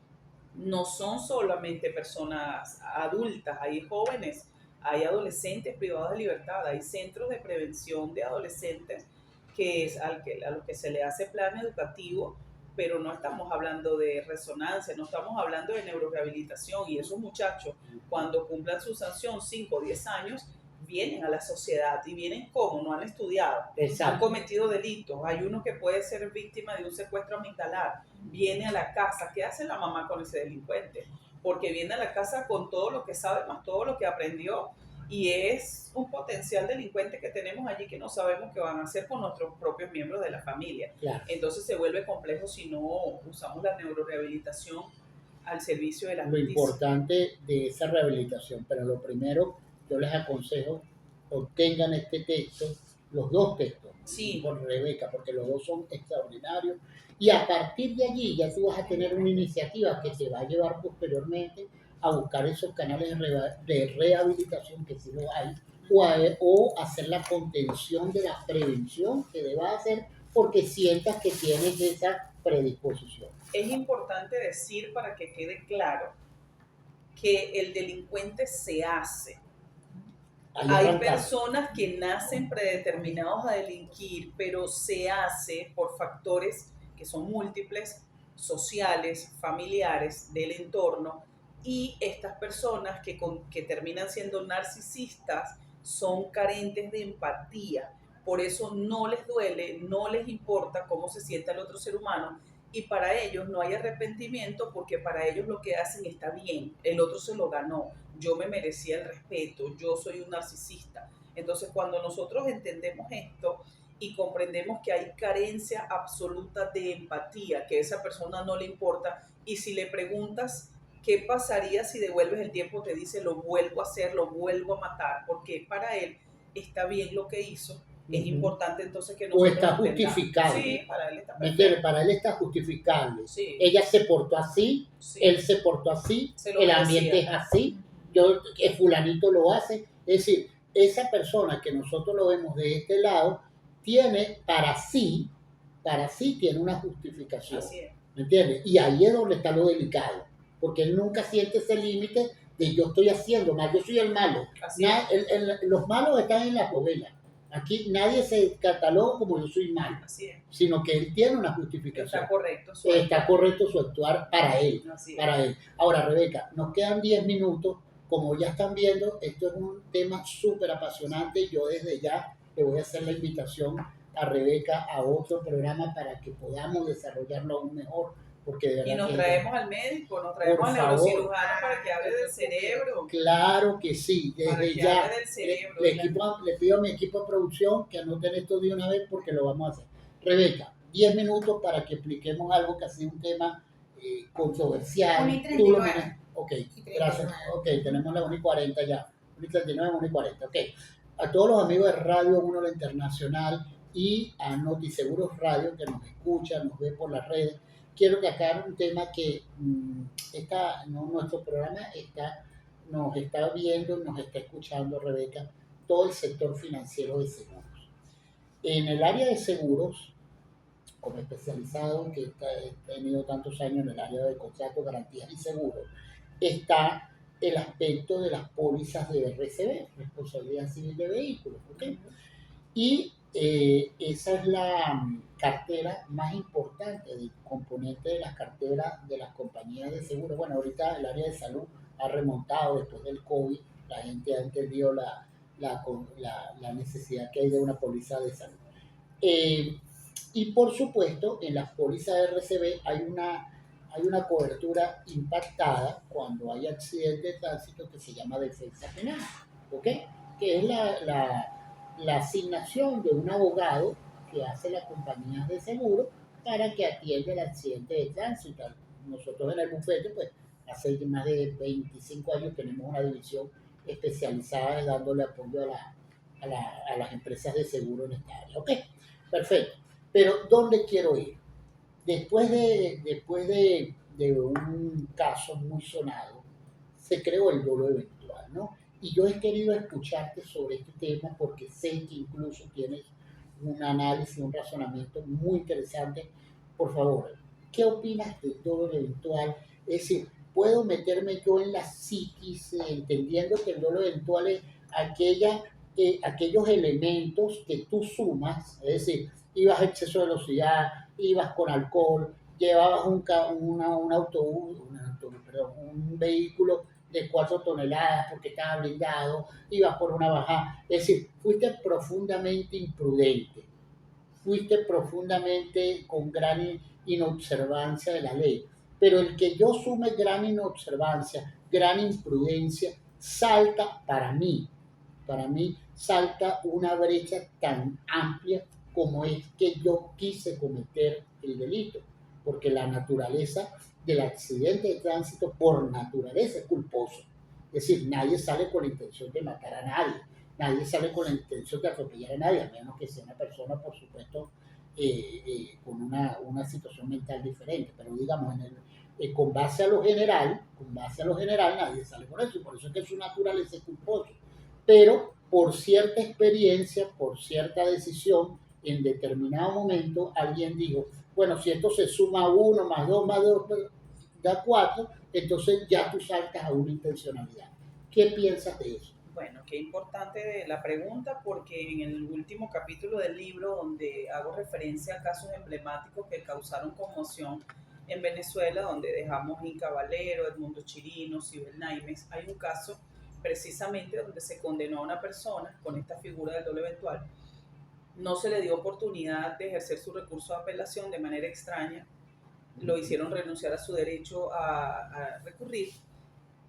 no son solamente personas adultas, hay jóvenes, hay adolescentes privados de libertad, hay centros de prevención de adolescentes que es a los que se le hace plan educativo, pero no estamos hablando de resonancia, no estamos hablando de neurorehabilitación, y esos muchachos, cuando cumplan su sanción, 5 o 10 años, vienen a la sociedad y vienen como no han estudiado. Exacto. Han cometido delitos. Hay uno que puede ser víctima de un secuestro amigdalar, viene a la casa. ¿Qué hace la mamá con ese delincuente? Porque viene a la casa con todo lo que sabe más todo lo que aprendió, y es un potencial delincuente que tenemos allí que no sabemos qué van a hacer con nuestros propios miembros de la familia. Claro. Entonces se vuelve complejo si no usamos la neurorehabilitación al servicio de la justicia.
Lo importante de esa rehabilitación, pero lo primero, yo les aconsejo, obtengan este texto, los dos textos,
sí,
con Rebeca, porque los dos son extraordinarios, y a partir de allí ya tú vas a tener una iniciativa que te va a llevar posteriormente a buscar esos canales de rehabilitación, que sí lo hay, o hacer la contención de la prevención que debas hacer, porque sientas que tienes esa predisposición.
Es importante decir, para que quede claro, que el delincuente se hace.
Ahí
Hay
arrancamos.
personas que nacen predeterminados a delinquir, pero se hace por factores que son múltiples, sociales, familiares, del entorno, y estas personas que terminan siendo narcisistas son carentes de empatía. Por eso no les duele, no les importa cómo se sienta el otro ser humano, y para ellos no hay arrepentimiento porque para ellos lo que hacen está bien, el otro se lo ganó, yo me merecía el respeto, yo soy un narcisista. Entonces, cuando nosotros entendemos esto y comprendemos que hay carencia absoluta de empatía, que a esa persona no le importa, y si le preguntas qué pasaría si devuelves el tiempo, te dice lo vuelvo a hacer, lo vuelvo a matar, porque para él está bien lo que hizo. Es importante entonces que
O
nosotros
está
entendamos.
justificable.
Sí, para él está
¿Me
perfecto.
entiendes? Para él está justificable.
Sí,
Ella se portó así,
sí.
él se portó así,
Se lo
el
merecía.
ambiente es así, fulanito lo hace. Es decir, esa persona que nosotros lo vemos de este lado, tiene para sí tiene una justificación.
Así es.
¿Me entiendes? Y ahí es donde está lo delicado, porque él nunca siente ese límite de yo estoy haciendo mal, yo soy el malo.
Así es.
Los malos están en la novela. Aquí nadie se cataloga como yo soy malo,
Así es.
sino que él tiene una justificación.
Está correcto.
Está correcto su actuar para él.
Así es.
Para él. Ahora, Rebeca, nos quedan 10 minutos. Como ya están viendo, esto es un tema súper apasionante. Yo desde ya le voy a hacer la invitación a Rebeca a otro programa para que podamos desarrollarlo aún mejor. Porque de verdad
Y nos
que-
traemos al médico, nos traemos
Por
al
favor.
neurocirujano para que hable del cerebro.
Claro que sí,
Para
desde
que
ya.
hable del cerebro.
Le pido a mi equipo de producción que anoten esto de una vez porque lo vamos a hacer. Rebeca, 10 minutos para que expliquemos algo que ha sido un tema controversial.
1:39.
Ok,
Y 39.
gracias. Ok, tenemos la 1:40 ya. 1:39, 1:40. Ok. A todos los amigos de Radio 1 La Internacional y a Notiseguros Radio que nos escuchan, nos ve por las redes, quiero que acá un tema que nuestro programa nos está viendo, nos está escuchando, Rebeca, todo el sector financiero de seguros. En el área de seguros, como especializado, que he tenido tantos años en el área de contratos, garantías y seguros, está el aspecto de las pólizas de RCB, Responsabilidad Civil de Vehículos, ¿ok? Y esa es la cartera más importante, del componente de las carteras de las compañías de seguro. Bueno, ahorita el área de salud ha remontado después del COVID, la gente ha entendido la necesidad que hay de una póliza de salud. Y por supuesto, en las pólizas de RCB hay una cobertura impactada cuando hay accidente de tránsito que se llama defensa penal, ¿ok? Que es la asignación de un abogado que hace las compañías de seguro para que atienda el accidente de tránsito. Nosotros en el bufete, pues, hace más de 25 años tenemos una división especializada dándole apoyo a las empresas de seguro en esta área. Ok, perfecto. Pero, ¿dónde quiero ir? Después de un caso muy sonado, se creó el dolo eventual, ¿no? Y yo he querido escucharte sobre este tema porque sé que incluso tienes un análisis, un razonamiento muy interesante. Por favor, ¿qué opinas del dolo eventual? Es decir, ¿puedo meterme yo en la psiquis entendiendo que el dolo eventual es aquellos elementos que tú sumas? Es decir, ibas a exceso de velocidad, ibas con alcohol, llevabas un vehículo de 4 toneladas porque estaba blindado, ibas por una bajada. Es decir, fuiste profundamente imprudente, fuiste profundamente con gran inobservancia de la ley. Pero el que yo sume gran inobservancia, gran imprudencia, salta para mí salta una brecha tan amplia como es que yo quise cometer el delito, porque la naturaleza del accidente de tránsito por naturaleza es culposo. Es decir, nadie sale con la intención de matar a nadie, nadie sale con la intención de atropellar a nadie, a menos que sea una persona, por supuesto, con una situación mental diferente. Pero digamos, con base a lo general, nadie sale con eso, y por eso es que su naturaleza es culposo. Pero por cierta experiencia, por cierta decisión, en determinado momento alguien dijo, bueno, si esto se suma 1 más 2 más 2 da 4, entonces ya tú saltas a una intencionalidad. ¿Qué piensas de eso?
Bueno, qué importante la pregunta, porque en el último capítulo del libro, donde hago referencia a casos emblemáticos que causaron conmoción en Venezuela, donde dejamos Inca Valero, Edmundo Chirino, Sibel Naimes, hay un caso precisamente donde se condenó a una persona con esta figura del dolo eventual. No se le dio oportunidad de ejercer su recurso de apelación de manera extraña, lo hicieron renunciar a su derecho a recurrir,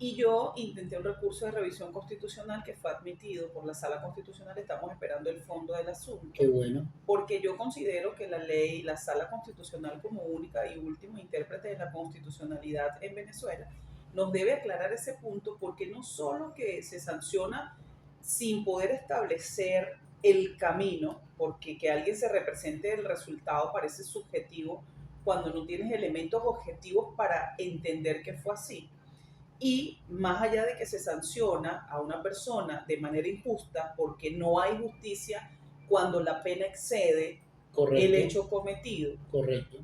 y yo intenté un recurso de revisión constitucional que fue admitido por la Sala Constitucional. Estamos esperando el fondo del asunto.
Qué bueno.
Porque yo considero que la ley, la Sala Constitucional como única y último intérprete de la constitucionalidad en Venezuela, nos debe aclarar ese punto, porque no solo que se sanciona sin poder establecer el camino, porque que alguien se represente el resultado parece subjetivo cuando no tienes elementos objetivos para entender que fue así. Y más allá de que se sanciona a una persona de manera injusta porque no hay justicia cuando la pena excede el hecho cometido.
Correcto.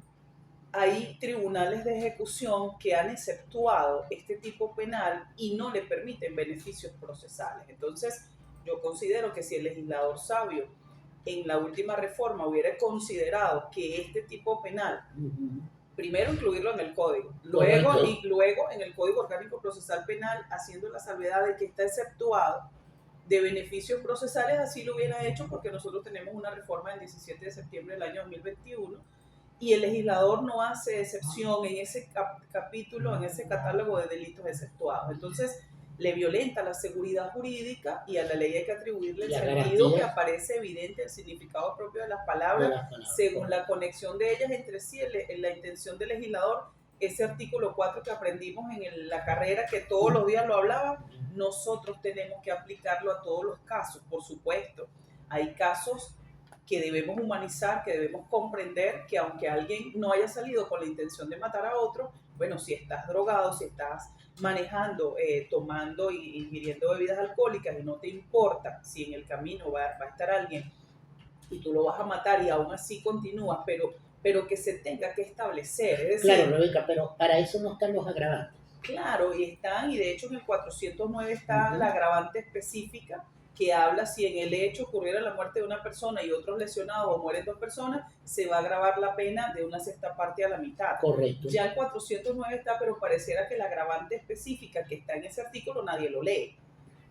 Hay tribunales de ejecución que han exceptuado este tipo penal y no le permiten beneficios procesales. Entonces, yo considero que si el legislador sabio en la última reforma hubiera considerado que este tipo penal, primero incluirlo en el código, luego en el Código Orgánico Procesal Penal, haciendo la salvedad de que está exceptuado de beneficios procesales, así lo hubiera hecho, porque nosotros tenemos una reforma del 17 de septiembre del año 2021 y el legislador no hace excepción en ese capítulo, en ese catálogo de delitos exceptuados. Entonces, le violenta la seguridad jurídica y a la ley hay que atribuirle el sentido que aparece evidente, el significado propio de las palabras, según la conexión de ellas entre sí, la intención del legislador. Ese artículo 4 que aprendimos en la carrera, que todos los días lo hablaba, nosotros tenemos que aplicarlo a todos los casos, por supuesto. Hay casos que debemos humanizar, que debemos comprender que aunque alguien no haya salido con la intención de matar a otro, bueno, si estás drogado, si estás manejando, tomando y ingiriendo bebidas alcohólicas y no te importa si en el camino va a estar alguien y tú lo vas a matar y aún así continúas, pero que se tenga que establecer. Es decir,
claro, Rebeca, pero para eso no están los agravantes.
Claro, y de hecho en el 409 está la agravante específica que habla si en el hecho ocurriera la muerte de una persona y otros lesionados o mueren 2 personas, se va a agravar la pena de una sexta parte a la mitad.
Correcto.
Ya el 409 está, pero pareciera que la agravante específica que está en ese artículo nadie lo lee.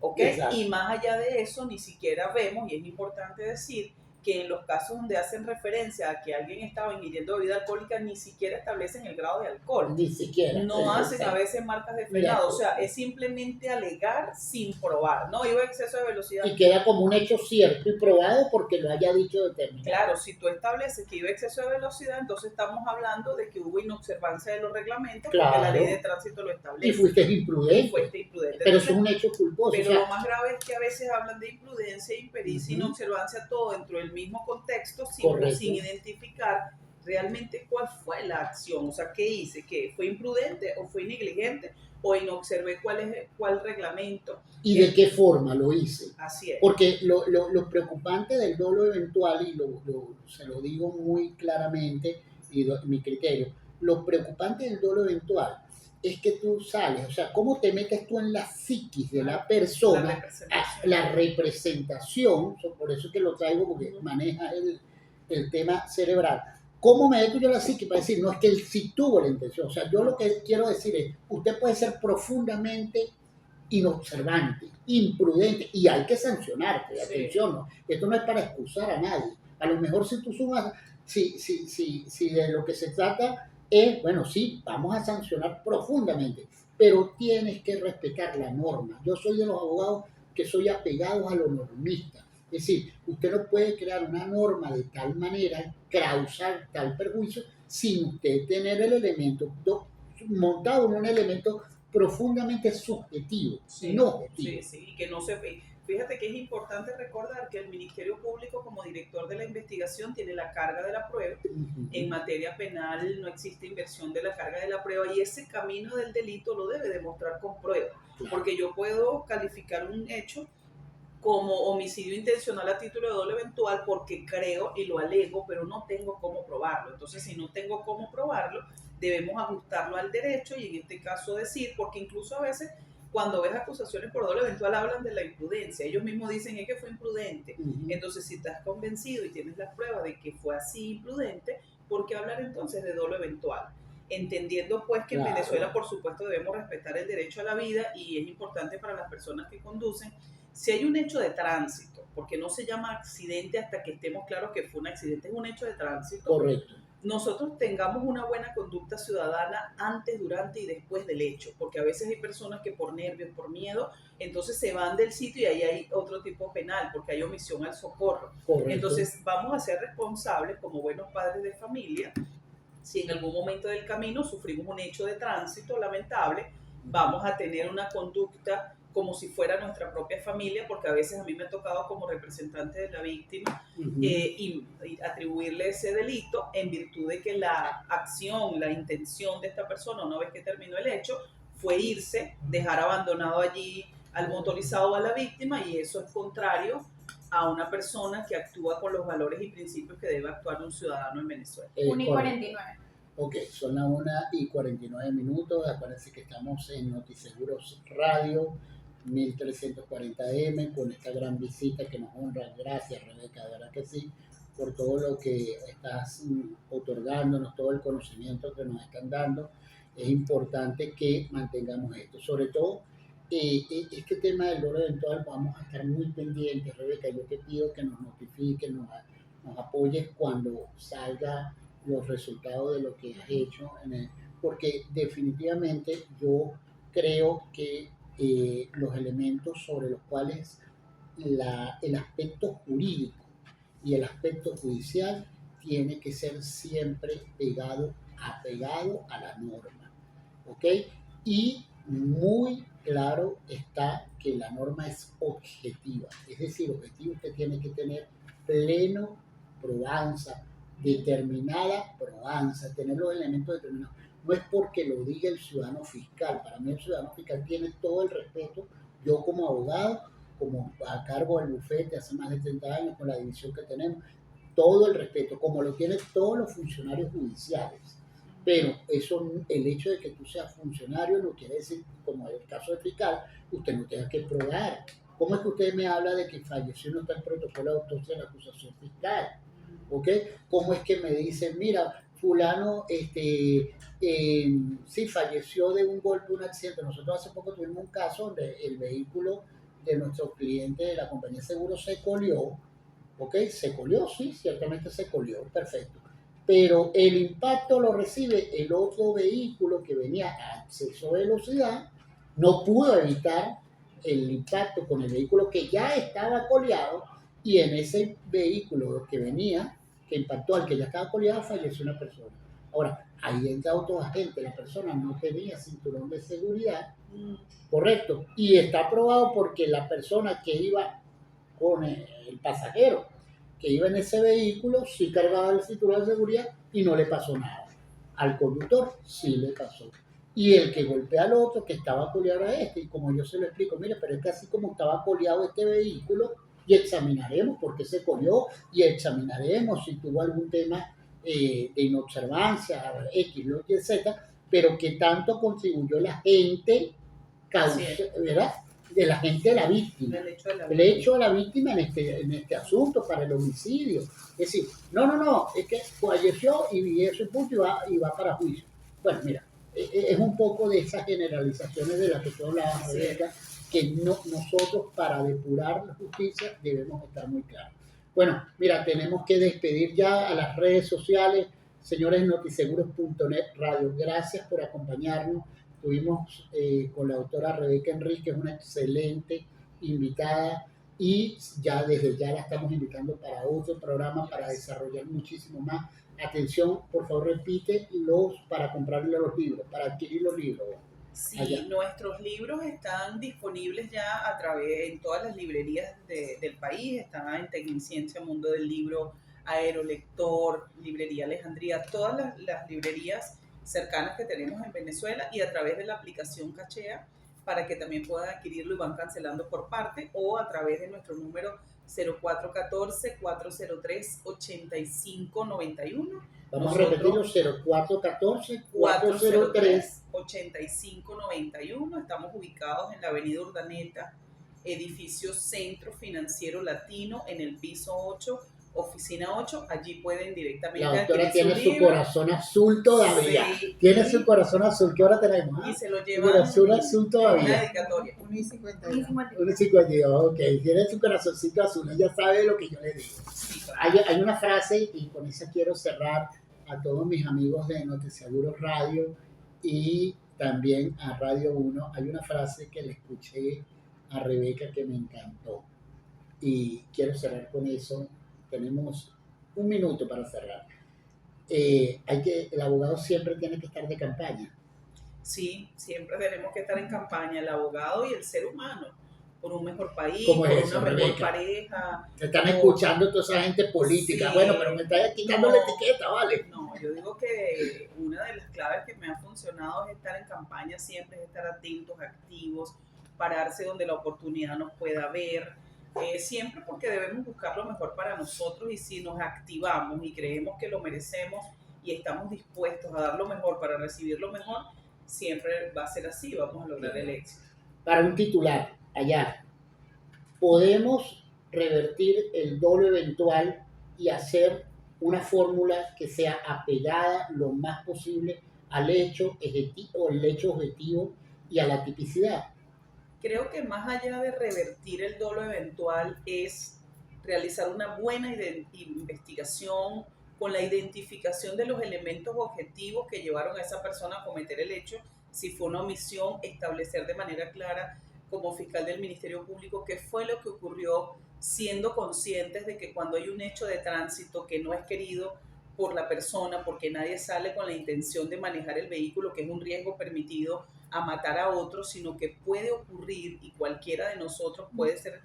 ¿Ok? Y más allá de eso, ni siquiera vemos, y es importante decir, que en los casos donde hacen referencia a que alguien estaba ingiriendo bebida alcohólica, ni siquiera establecen el grado de alcohol.
Ni siquiera.
No hacen a veces marcas de frenado. O sea, es simplemente alegar sin probar. No, iba a exceso de velocidad.
Y queda como un hecho cierto y probado porque lo haya dicho determinado.
Claro, si tú estableces que iba a exceso de velocidad, entonces estamos hablando de que hubo inobservancia de los reglamentos, porque la ley de tránsito lo establece.
Y fuiste imprudente.
Pero
entonces, eso es un hecho culposo.
Pero lo más grave es que a veces hablan de imprudencia, impericia, inobservancia, todo dentro del mismo contexto, sin identificar realmente cuál fue la acción. O sea, ¿qué hice? ¿Que fue imprudente o fue negligente? ¿O inobservé cuál reglamento?
¿Y de qué forma lo hice?
Así es.
Porque lo preocupante del dolo eventual, y se lo digo muy claramente, y mi criterio, lo preocupante del dolo eventual es que tú sales, o sea, cómo te metes tú en la psiquis de la persona, la representación, por eso es que lo traigo porque maneja el tema cerebral. ¿Cómo me meto yo en la psiquis para decir, no, es que él sí tuvo la intención? O sea, yo lo que quiero decir es, usted puede ser profundamente inobservante, imprudente, y hay que sancionarte, atención, ¿no? Esto no es para excusar a nadie. A lo mejor si tú sumas, si de lo que se trata es, bueno, sí, vamos a sancionar profundamente, pero tienes que respetar la norma. Yo soy de los abogados que soy apegados a lo normista. Es decir, usted no puede crear una norma de tal manera, causar tal perjuicio, sin usted tener el elemento montado en un elemento profundamente subjetivo, no objetivo.
Sí, y que no se ve. Fíjate que es importante recordar que el Ministerio Público, como director de la investigación, tiene la carga de la prueba. En materia penal no existe inversión de la carga de la prueba y ese camino del delito lo debe demostrar con prueba. Porque yo puedo calificar un hecho como homicidio intencional a título de dolo eventual porque creo y lo alego, pero no tengo cómo probarlo. Entonces, si no tengo cómo probarlo, debemos ajustarlo al derecho y en este caso decir, porque incluso a veces cuando ves acusaciones por dolo eventual hablan de la imprudencia. Ellos mismos dicen es que fue imprudente. Entonces, si estás convencido y tienes las pruebas de que fue así imprudente, ¿por qué hablar entonces de dolo eventual? Entendiendo pues que en Venezuela, por supuesto, debemos respetar el derecho a la vida y es importante para las personas que conducen. Si hay un hecho de tránsito, porque no se llama accidente hasta que estemos claros que fue un accidente, es un hecho de tránsito.
Correcto.
Nosotros tengamos una buena conducta ciudadana antes, durante y después del hecho, porque a veces hay personas que por nervios, por miedo, entonces se van del sitio y ahí hay otro tipo penal, porque hay omisión al socorro.
Correcto.
Entonces vamos a ser responsables como buenos padres de familia. Si en algún momento del camino sufrimos un hecho de tránsito lamentable, vamos a tener una conducta como si fuera nuestra propia familia, porque a veces a mí me ha tocado como representante de la víctima y atribuirle ese delito en virtud de que la acción, la intención de esta persona, una vez que terminó el hecho, fue irse, dejar abandonado allí al motorizado o a la víctima, y eso es contrario a una persona que actúa con los valores y principios que debe actuar un ciudadano en Venezuela.
1:49.
Ok, son las 1:49. Acuérdense que estamos en Notiseguros Radio 1340M con esta gran visita que nos honra. Gracias, Rebeca, de verdad que sí, por todo lo que estás otorgándonos, todo el conocimiento que nos están dando. Es importante que mantengamos esto. Sobre todo, este tema del dolo eventual, vamos a estar muy pendientes, Rebeca. Yo te pido que nos notifiques, nos apoyes cuando salga los resultados de lo que has hecho, porque definitivamente yo creo que los elementos sobre los cuales el aspecto jurídico y el aspecto judicial tiene que ser siempre apegado a la norma, ¿ok? Y muy claro está que la norma es objetiva, es decir, objetivo usted tiene que tener pleno probanza, determinada probanza, tener los elementos determinados. No es porque lo diga el ciudadano fiscal. Para mí el ciudadano fiscal tiene todo el respeto. Yo como abogado, como a cargo del bufete hace más de 30 años con la división que tenemos, todo el respeto, como lo tienen todos los funcionarios judiciales. Pero eso, el hecho de que tú seas funcionario no quiere decir, como en el caso del fiscal, usted no tenga que probar. ¿Cómo es que usted me habla de que falleció y no está el protocolo de autopsia de la acusación fiscal? ¿Ok? ¿Cómo es que me dicen, mira, fulano sí falleció de un golpe, un accidente? Nosotros hace poco tuvimos un caso donde el vehículo de nuestro cliente de la compañía de seguros se colió, ¿ok? Se colió, sí, ciertamente se colió, perfecto. Pero el impacto lo recibe el otro vehículo que venía a exceso de velocidad, no pudo evitar el impacto con el vehículo que ya estaba coleado, y en ese vehículo que venía, que impactó al que ya estaba coleado, falleció una persona. Ahora, ahí entra otro agente, la persona no tenía cinturón de seguridad, correcto, y está probado porque la persona que iba con el pasajero, que iba en ese vehículo, sí cargaba el cinturón de seguridad y no le pasó nada. Al conductor sí le pasó. Y el que golpea al otro, que estaba coleado a este, y como yo se lo explico, mire, pero es que así como estaba coleado este vehículo, y examinaremos por qué se colió, y examinaremos si tuvo algún tema de inobservancia, X, Y, Z, pero que tanto contribuyó la gente, ¿verdad? De la gente de la víctima, el hecho de la víctima en este asunto para el homicidio. Es decir, no, es que falleció y eso punto y va para juicio. Bueno, mira, es un poco de esas generalizaciones de las que tú hablabas, Rebeca, que nosotros para depurar la justicia debemos estar muy claros. Bueno, mira, tenemos que despedir ya a las redes sociales. Señores, notiseguros.net Radio, gracias por acompañarnos. Tuvimos con la doctora Rebeca Enríquez, una excelente invitada, y ya desde ya la estamos invitando para otro programa para desarrollar muchísimo más. Atención, por favor, repite para comprarle los libros, para adquirir los libros.
Sí, allá. Nuestros libros están disponibles ya en todas las librerías del país. Están en Tecniciencia, Mundo del Libro, Aerolector, Librería Alejandría, todas las librerías cercanas que tenemos en Venezuela, y a través de la aplicación Cachea para que también puedan adquirirlo y van cancelando por parte o a través de nuestro número 0414-403-8591.
Vamos a repetirlo, 0414-403.
8591. Estamos ubicados en la avenida Urdaneta, edificio Centro Financiero Latino, en el piso 8, oficina 8. Allí pueden directamente
La doctora
adquirir
tiene su
libro.
corazón azul todavía.
Sí.
Tiene su corazón azul. ¿Qué hora tenemos?
Y se lo
Su
llevan
corazón azul
en una
todavía.
dedicatoria.
1:52.
1:52, ok. Tiene su corazoncito azul. Ella sabe lo que yo le digo.
Sí, claro.
Hay una frase, y con esa quiero cerrar a todos mis amigos de Notiseguros Radio y también a Radio 1. Hay una frase que le escuché a Rebeca que me encantó. Y quiero cerrar con eso. Tenemos un minuto para cerrar. El abogado siempre tiene que estar de campaña.
Sí, siempre tenemos que estar en campaña, el abogado y el ser humano, por un mejor país,
¿Cómo
por
es eso,
una mejor
Rebeca?
pareja.
Se están
por-
escuchando toda esa gente política.
Sí.
Bueno, pero me está quitando
No.
la etiqueta, ¿vale?
No, yo digo que una de las claves que me ha funcionado es estar en campaña siempre, es estar atentos, activos, pararse donde la oportunidad nos pueda ver, siempre porque debemos buscar lo mejor para nosotros y si nos activamos y creemos que lo merecemos y estamos dispuestos a dar lo mejor para recibir lo mejor, siempre va a ser así, vamos a lograr el éxito.
Para un titular, allá, podemos revertir el dolo eventual y hacer una fórmula que sea apegada lo más posible al hecho objetivo y a la tipicidad.
Creo que más allá de revertir el dolo eventual es realizar una buena investigación con la identificación de los elementos objetivos que llevaron a esa persona a cometer el hecho. Si fue una omisión, establecer de manera clara como fiscal del Ministerio Público qué fue lo que ocurrió, siendo conscientes de que cuando hay un hecho de tránsito que no es querido por la persona, porque nadie sale con la intención de manejar el vehículo, que es un riesgo permitido, a matar a otros, sino que puede ocurrir y cualquiera de nosotros puede ser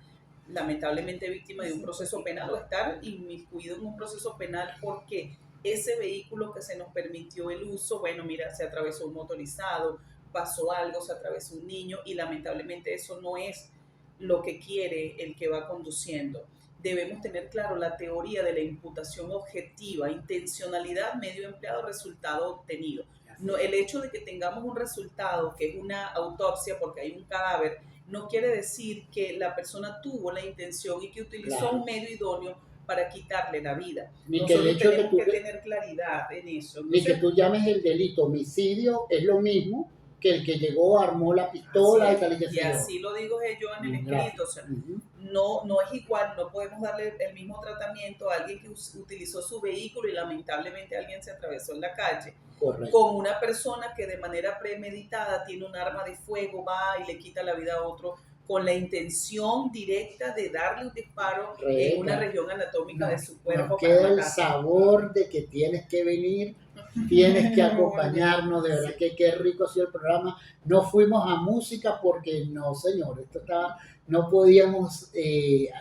lamentablemente víctima de un proceso penal o estar inmiscuido en un proceso penal porque ese vehículo que se nos permitió el uso, bueno, mira, se atravesó un motorizado, pasó algo, se atravesó un niño y lamentablemente eso no es lo que quiere el que va conduciendo. Debemos tener claro la teoría de la imputación objetiva, intencionalidad, medio empleado, resultado obtenido. No, el hecho de que tengamos un resultado que es una autopsia porque hay un cadáver no quiere decir que la persona tuvo la intención y que utilizó
Claro.
un medio idóneo para quitarle la vida.
Ni que el
Nosotros
hecho de
tenemos
tú-
que tener claridad en eso.
Ni que
Entonces,
tú llames el delito homicidio, es lo mismo que el que llegó, armó la pistola y tal y que
y
sé yo.
así lo digo yo en el escrito. O sea,
Ujú.
no es igual, no podemos darle el mismo tratamiento a alguien que utilizó su vehículo y lamentablemente alguien se atravesó en la calle,
Correcto.
con una persona que de manera premeditada tiene un arma de fuego, va y le quita la vida a otro con la intención directa de darle un disparo
Rebeca,
en una región anatómica de su cuerpo.
Nos
para
queda el
matarlo.
sabor de que tienes que venir, tienes que acompañarnos, de verdad que qué rico ha sido el programa. No fuimos a música porque no, señor, no podíamos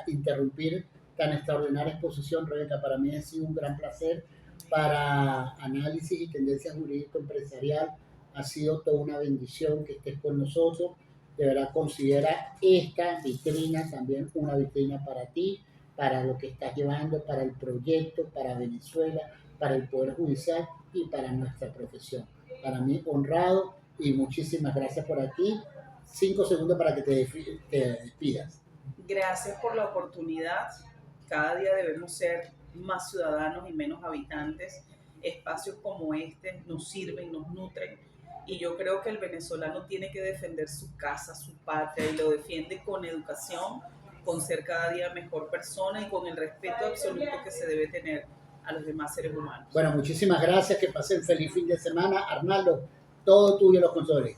interrumpir tan extraordinaria exposición, Rebeca. Para mí ha sido un gran placer. Para Análisis y Tendencia Jurídico Empresarial ha sido toda una bendición que estés con nosotros. De verdad considera esta vitrina también una vitrina para ti, para lo que estás llevando, para el proyecto, para Venezuela, para el Poder Judicial y para nuestra profesión. Para mí, honrado y muchísimas gracias por aquí. 5 segundos para que te despidas.
Gracias por la oportunidad. Cada día debemos ser más ciudadanos y menos habitantes. Espacios como este nos sirven, nos nutren. Y yo creo que el venezolano tiene que defender su casa, su patria, y lo defiende con educación, con ser cada día mejor persona y con el respeto absoluto que se debe tener a los demás seres humanos.
Bueno, muchísimas gracias. Que pasen feliz fin de semana. Arnaldo, todo tuyo los consoles.